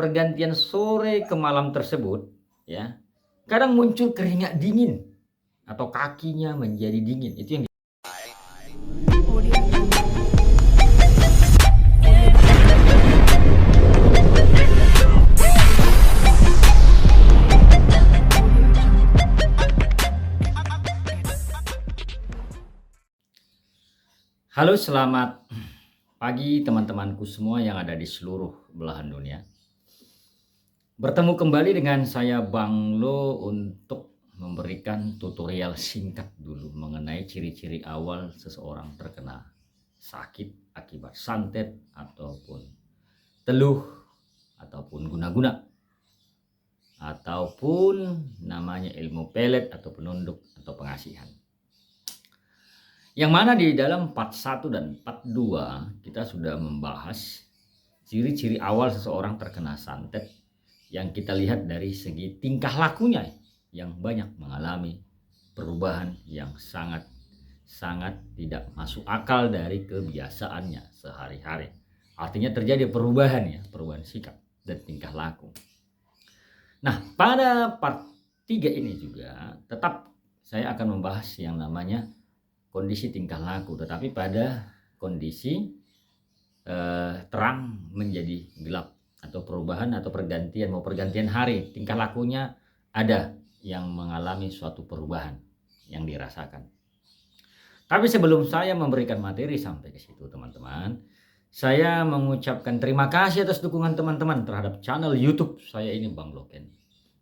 pergantian sore ke malam tersebut, ya, kadang muncul keringat dingin atau kakinya menjadi dingin. Itu yang Halo, selamat pagi teman-temanku semua yang ada di seluruh belahan dunia. Bertemu kembali dengan saya Bang Lo untuk memberikan tutorial singkat dulu mengenai ciri-ciri awal seseorang terkena sakit akibat santet ataupun teluh ataupun guna-guna ataupun namanya ilmu pelet atau penunduk atau pengasihan. Yang mana di dalam part 1 dan part 2 kita sudah membahas ciri-ciri awal seseorang terkena santet yang kita lihat dari segi tingkah lakunya yang banyak mengalami perubahan yang sangat tidak masuk akal dari kebiasaannya sehari-hari. Artinya terjadi perubahan sikap dan tingkah laku. Nah, pada part 3 ini juga tetap saya akan membahas yang namanya kondisi tingkah laku, tetapi pada kondisi terang menjadi gelap atau perubahan atau pergantian hari, tingkah lakunya ada yang mengalami suatu perubahan yang dirasakan. Tapi sebelum saya memberikan materi sampai ke situ teman-teman, saya mengucapkan terima kasih atas dukungan teman-teman terhadap channel YouTube saya ini Bang Loken,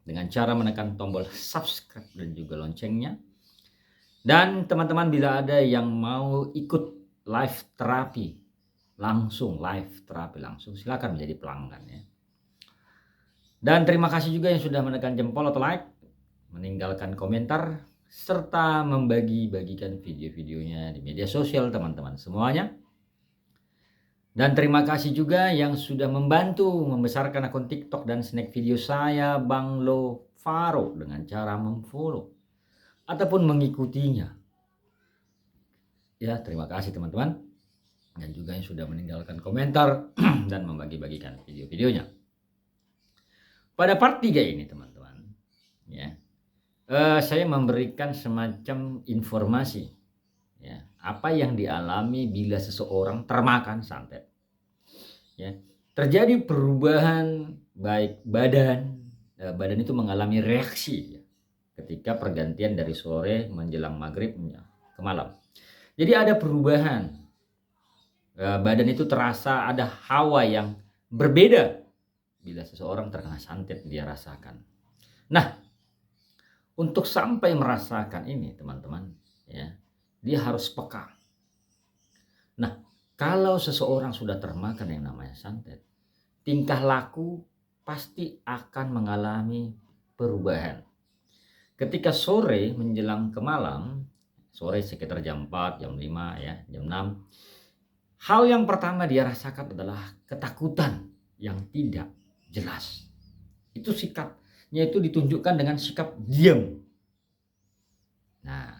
dengan cara menekan tombol subscribe dan juga loncengnya. Dan teman-teman bila ada yang mau ikut live terapi langsung, silakan menjadi pelanggan ya. Dan terima kasih juga yang sudah menekan jempol atau like, meninggalkan komentar, serta membagi-bagikan video-videonya di media sosial teman-teman semuanya. Dan terima kasih juga yang sudah membantu membesarkan akun TikTok dan snack video saya Bang Lo Faro dengan cara memfollow ataupun mengikutinya. Ya, terima kasih teman-teman. Dan juga yang sudah meninggalkan komentar dan membagi-bagikan video-videonya. Pada part 3 ini teman-teman, ya, saya memberikan semacam informasi, ya, apa yang dialami bila seseorang termakan santet. Ya, terjadi perubahan baik badan itu mengalami reaksi ya, ketika pergantian dari sore menjelang maghrib ke malam. Jadi ada perubahan. Badan itu terasa ada hawa yang berbeda bila seseorang terkena santet dia rasakan. Nah, untuk sampai merasakan ini teman-teman, ya, dia harus peka. Nah, kalau seseorang sudah termakan yang namanya santet, tingkah laku pasti akan mengalami perubahan. Ketika sore menjelang ke malam, sore sekitar jam 4, jam 5, ya, jam 6, hal yang pertama dia rasakan adalah ketakutan yang tidak jelas. Itu sikapnya itu ditunjukkan dengan sikap diam. Nah,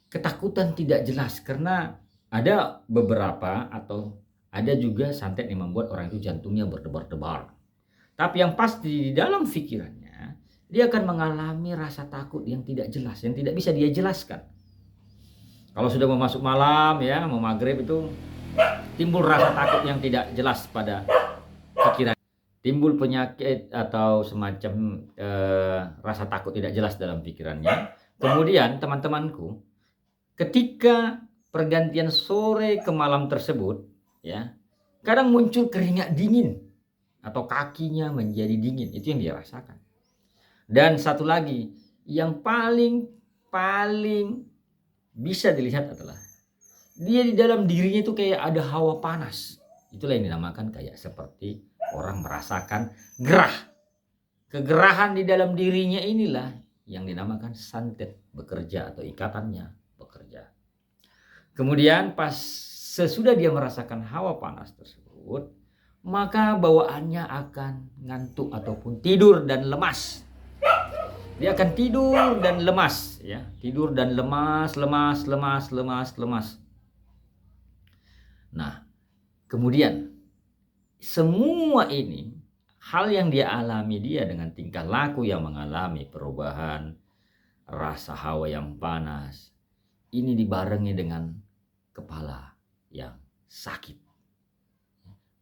ketakutan tidak jelas karena ada beberapa atau ada juga santet yang membuat orang itu jantungnya berdebar-debar. Tapi yang pasti di dalam pikirannya, dia akan mengalami rasa takut yang tidak jelas, yang tidak bisa dia jelaskan. Kalau sudah mau masuk malam ya, mau maghrib itu timbul rasa takut yang tidak jelas pada pikiran. Timbul penyakit atau semacam rasa takut tidak jelas dalam pikirannya. Kemudian teman-temanku, ketika pergantian sore ke malam tersebut, ya, kadang muncul keringat dingin atau kakinya menjadi dingin. Itu yang dia rasakan. Dan satu lagi yang paling bisa dilihat adalah dia di dalam dirinya itu kayak ada hawa panas. Itulah yang dinamakan kayak seperti orang merasakan gerah. Kegerahan di dalam dirinya inilah yang dinamakan santet bekerja atau ikatannya bekerja. Kemudian pas sesudah dia merasakan hawa panas tersebut, maka bawaannya akan ngantuk ataupun tidur dan lemas. Dia akan tidur dan lemas, ya, tidur dan lemas. Nah, kemudian semua ini hal yang dia alami dia dengan tingkah laku yang mengalami perubahan, rasa hawa yang panas, ini dibarengi dengan kepala yang sakit.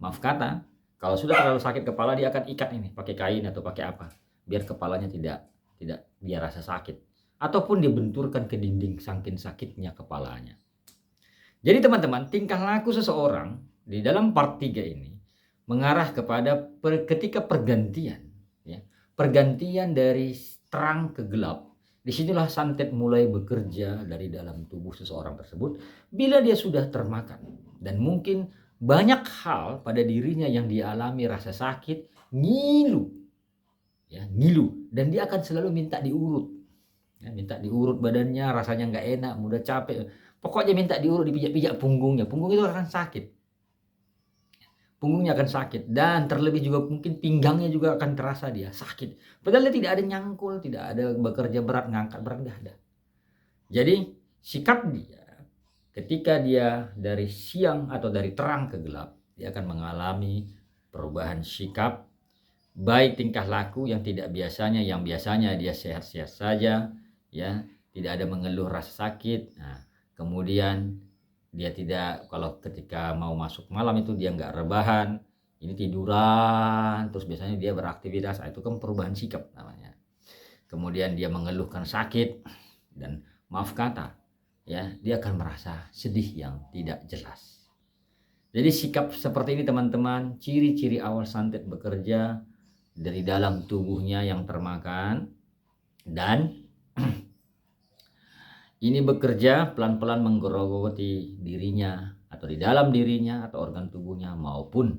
Maaf kata, kalau sudah terlalu sakit kepala dia akan ikat ini pakai kain atau pakai apa, biar kepalanya tidak dia rasa sakit, ataupun dibenturkan ke dinding saking sakitnya kepalanya. Jadi teman-teman, tingkah laku seseorang di dalam part 3 ini mengarah kepada ketika pergantian, ya, pergantian dari terang ke gelap. Disinilah santet mulai bekerja dari dalam tubuh seseorang tersebut bila dia sudah termakan, dan mungkin banyak hal pada dirinya yang dia alami, rasa sakit, ngilu, ya, ngilu, dan dia akan selalu minta diurut, ya, minta diurut badannya, rasanya nggak enak, mudah capek, pokoknya minta diurut, dipijak-pijak punggungnya, punggung itu akan sakit. Punggungnya akan sakit, dan terlebih juga mungkin pinggangnya juga akan terasa dia sakit. Padahal dia tidak ada nyangkul, tidak ada bekerja berat, ngangkat berat, nggak ada. Jadi sikap dia ketika dia dari siang atau dari terang ke gelap, dia akan mengalami perubahan sikap, baik tingkah laku yang tidak biasanya, yang biasanya dia sehat-sehat saja, ya, tidak ada mengeluh rasa sakit. Nah, kemudian dia tidak, kalau ketika mau masuk malam itu dia nggak rebahan, ini tiduran terus, biasanya dia beraktivitas. Itu kan perubahan sikap namanya. Kemudian dia mengeluhkan sakit, dan maaf kata, ya, dia akan merasa sedih yang tidak jelas. Jadi sikap seperti ini teman-teman, ciri-ciri awal santet bekerja dari dalam tubuhnya yang termakan, dan ini bekerja pelan-pelan menggerogoti dirinya atau di dalam dirinya atau organ tubuhnya maupun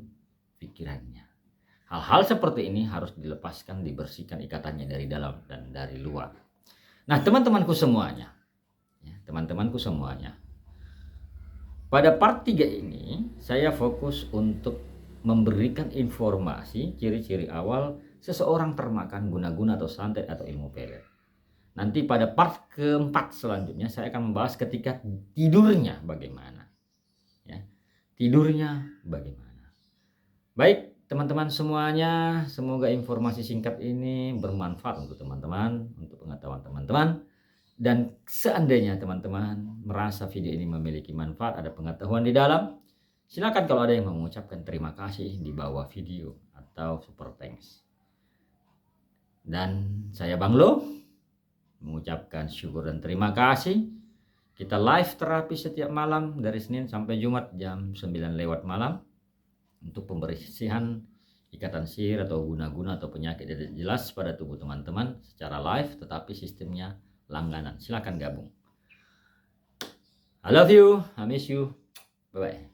pikirannya. Hal-hal seperti ini harus dilepaskan, dibersihkan ikatannya dari dalam dan dari luar. Nah, teman-temanku semuanya, ya, teman-temanku semuanya, pada part 3 ini saya fokus untuk memberikan informasi ciri-ciri awal seseorang termakan guna-guna atau santet atau ilmu pelet. Nanti pada part keempat selanjutnya saya akan membahas ketika tidurnya bagaimana, ya, tidurnya bagaimana. Baik teman-teman semuanya, semoga informasi singkat ini bermanfaat untuk teman-teman, untuk pengetahuan teman-teman. Dan seandainya teman-teman merasa video ini memiliki manfaat, ada pengetahuan di dalam, silakan kalau ada yang mengucapkan terima kasih di bawah video atau super thanks. Dan saya Bang Lo mengucapkan syukur dan terima kasih. Kita live terapi setiap malam dari Senin sampai Jumat jam 9 lewat malam untuk pembersihan ikatan sihir atau guna-guna atau penyakit tidak jelas pada tubuh teman-teman secara live, tetapi sistemnya langganan. Silakan gabung. I love you, I miss you. Bye bye.